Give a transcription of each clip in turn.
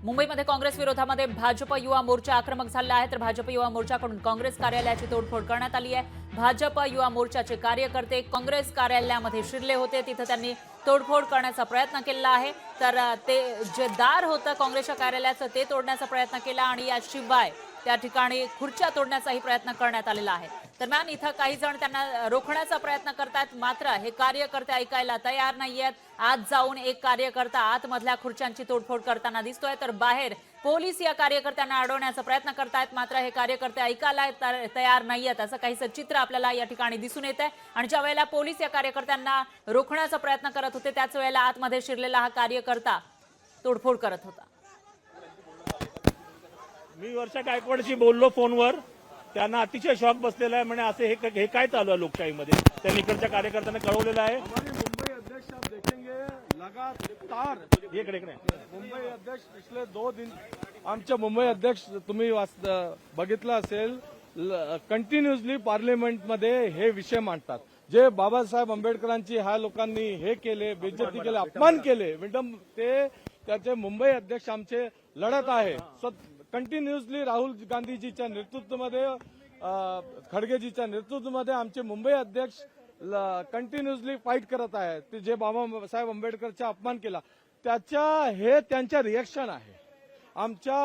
मुंबईमध्ये काँग्रेस विरोधामध्ये भाजप युवा मोर्चा आक्रमक झाला आहे। तर भाजप युवा मोर्चाकडून काँग्रेस कार्यालयाची तोडफोड करण्यात आली आहे। भाजप युवा मोर्चाचे कार्यकर्ते काँग्रेस कार्यालयामध्ये शिरले होते, तिथे त्यांनी तोडफोड करण्याचा प्रयत्न केला आहे। तर ते जे दार होतं काँग्रेसच्या कार्यालयाचं ते तोडण्याचा प्रयत्न केला आणि याशिवाय त्या ठिकाणी खुर्च्या तोडण्याचाही प्रयत्न करण्यात आलेला आहे। दरम्यान इथं काही जण त्यांना रोखण्याचा प्रयत्न करतात, मात्र हे कार्यकर्ते ऐकायला तयार नाहीयेत। आज जाऊन एक कार्यकर्ता आतमधल्या खुर्च्यांची तोडफोड करताना दिसतोय, तर बाहेर पोलीस या कार्यकर्त्यांना अडवण्याचा प्रयत्न करतायत, मात्र हे कार्यकर्ते ऐकायला तयार नाहीयेत। असं काहीसं चित्र आपल्याला या ठिकाणी दिसून येत आहे। आणि ज्या वेळेला पोलीस या कार्यकर्त्यांना रोखण्याचा प्रयत्न करत होते, त्याच वेळेला आतमध्ये शिरलेला हा कार्यकर्ता तोडफोड करत होता। मी वर्षा गायकवाडशी बोललो फोनवर, त्यांना अतिशय शॉक बसलेला आहे। म्हणे असे हे काय चालू आहे लोकशाहीमध्ये, त्यांनी इकडच्या कार्यकर्त्यांना कळवलेलं आहे। मुंबई अध्यक्ष आप देखेंगे लगातार मुंबई अध्यक्ष पिछले 2 दिन आमचे मुंबई अध्यक्ष तुम्ही बघितलं असेल, कंटिन्युअसली पार्लमेंटमध्ये हे विषय मांडतात, जे बाबासाहेब आंबेडकरांची ह्या लोकांनी हे केले, बेइज्जती केले, अपमान केले, मॅडम ते त्याचे मुंबई अध्यक्ष आमचे लढत आहे। कंटिन्युअसली राहुल गांधीजीच्या नेतृत्वामध्ये, खडगेजीच्या नेतृत्वामध्ये आमचे मुंबई अध्यक्ष कंटिन्युअसली फाईट करत आहे। ते जे बाबासाहेब आंबेडकरचा अपमान केला त्यांच्या रिएक्शन आहे। आमच्या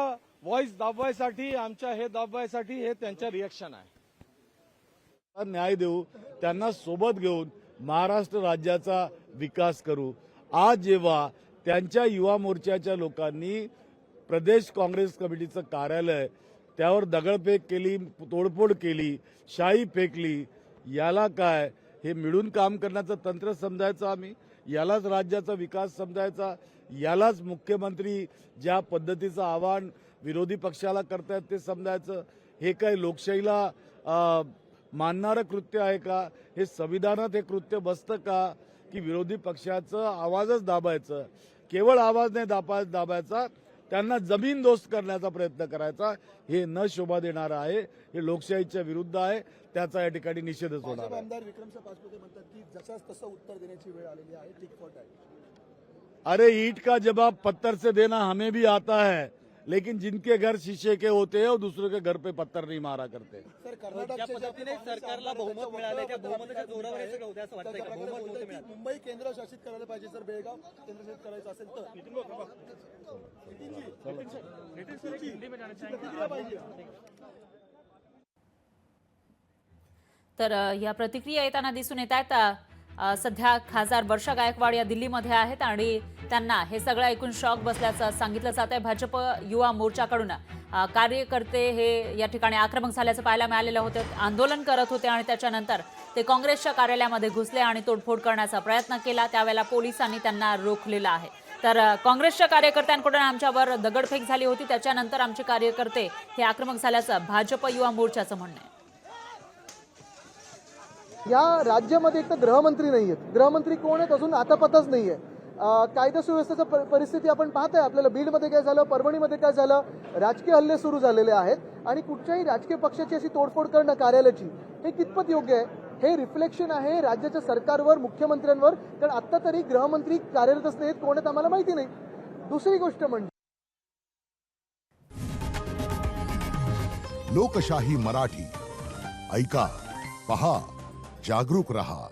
व्हॉइस दाबवायसाठी, आमच्या हे दाबवायसाठी हे त्यांच्या रिएक्शन आहे। न्याय देऊ, त्यांना सोबत घेऊन महाराष्ट्र राज्याचा विकास करू। आज जेव्हा त्यांच्या युवा मोर्चाच्या लोकांनी प्रदेश काँग्रेस कमिटीचं कार्यालय त्यावर दगडफेक केली, तोडफोड केली, शाई फेकली, याला काय हे मिळून काम करण्याचं तंत्र समजायचं आम्ही, यालाच राज्याचा विकास समजायचा, यालाच मुख्यमंत्री ज्या पद्धतीचं आवाहन विरोधी पक्षाला करतायत ते समजायचं। हे काय लोकशाहीला मानणारं कृत्य आहे का? हे संविधानात हे कृत्य बसतं का की विरोधी पक्षाचं आवाजच दाबायचं? केवळ आवाज नाही दाबायचा, त्यांना जमीनदोस्त करण्याचा प्रयत्न करायचा, हे न शोभा देणारं आहे, हे लोकशाहीच्या विरुद्ध आहे, त्याचा या ठिकाणी निषेधच होणार आहे। आमदार विक्रमसिंह पाचपुते म्हणतात की जसंच तसं उत्तर देण्याची वेळ आलेली आहे, टिक फॉर टॅग। अरे ईंट का जवाब पत्थर से देना हमें भी आता है, लेकिन जिनके घर शीशे के होते हैं वो दूसरों के घर पे पत्थर नहीं मारा करते। सर, कर्नाटकच्या पद्धतीने सरकारला बहुमत मिळाले, त्या बहुमताच्या जोरावर हे सगळं होतं असं वाटतंय का? बहुमत होतं मिळालं, मुंबई केंद्र शासित करायला पाहिजे, सर बेळगाव केंद्रशासित करायचं असेल तर तर या प्रतिक्रिया येताना दिसून येत आहेत। सध्या खासदार वर्षा गायकवाड या दिल्लीमध्ये आहेत आणि त्यांना हे सगळं ऐकून शॉक बसल्याचं सांगितलं जात आहे। भाजप युवा मोर्चाकडून कार्यकर्ते हे या ठिकाणी आक्रमक झाल्याचं पाहायला मिळालेलं होतं, आंदोलन करत होते आणि त्याच्यानंतर ते काँग्रेसच्या कार्यालयामध्ये घुसले आणि तोडफोड करण्याचा प्रयत्न केला, त्यावेळेला पोलिसांनी त्यांना रोखलेलं आहे। तर काँग्रेसच्या कार्यकर्त्यांकडून आमच्यावर दगडफेक झाली होती, त्याच्यानंतर आमचे कार्यकर्ते हे आक्रमक झाल्याचं भाजप युवा मोर्चाचं म्हणणं आहे। या राज्यामध्ये एक तर गृहमंत्री नाहीयेत, गृहमंत्री कोण आहेत अजून आता पताच नाहीये। कायदा सुव्यवस्थेची परिस्थिती आपण पाहताय, आपल्याला बीडमध्ये काय झालं, परभणीमध्ये काय झालं, राजकीय हल्ले सुरू झालेले आहेत आणि कुठच्याही राजकीय पक्षाची अशी तोडफोड करणं कार्यालयाची हे कितपत योग्य आहे? हे रिफ्लेक्शन आहे राज्याच्या सरकारवर, मुख्यमंत्र्यांवर, कारण आता तरी गृहमंत्री कार्यरतच नाहीत, कोण आहेत आम्हाला माहिती नाही। दुसरी गोष्ट म्हणजे लोकशाही मराठी ऐका, पहा, जागरूक रहा।